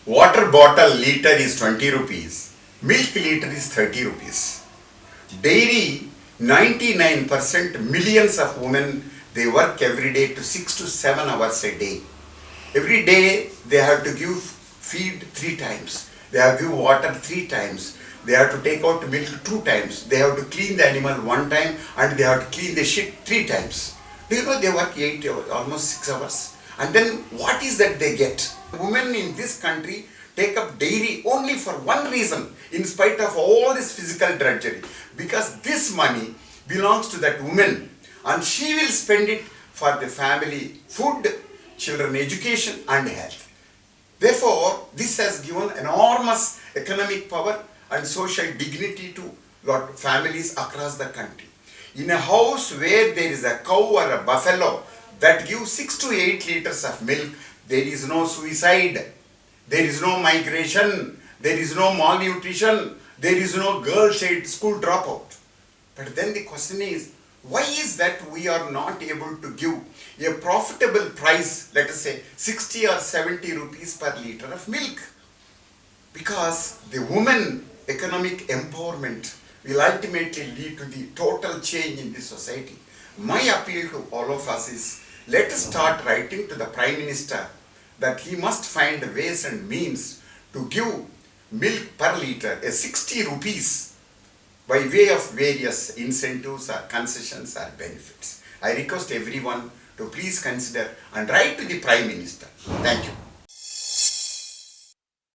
Water bottle liter is 20 rupees. Milk liter is 30 rupees. Dairy, 99% millions of women, they work every day to 6 to 7 hours a day. Every day they have to give feed 3 times. They have to give water 3 times. They have to take out milk 2 times. They have to clean the animal 1 time and they have to clean the shit 3 times. Do you know they work 8 hours, almost 6 hours? And then what is that they get? Women in this country take up dairy only for one reason, in spite of all this physical drudgery. Because this money belongs to that woman and she will spend it for the family, food, children education and health. Therefore, this has given enormous economic power and social dignity to families across the country. In a house where there is a cow or a buffalo that gives 6 to 8 liters of milk, there is no suicide, there is no migration, there is no malnutrition, there is no girl child school dropout. But then the question is, why is that we are not able to give a profitable price, let us say 60 or 70 rupees per liter of milk? Because the woman economic empowerment will ultimately lead to the total change in the society. My appeal to all of us is, let us start writing to the Prime Minister that he must find ways and means to give milk per liter a 60 rupees by way of various incentives or concessions or benefits. I request everyone to please consider and write to the Prime Minister. Thank you.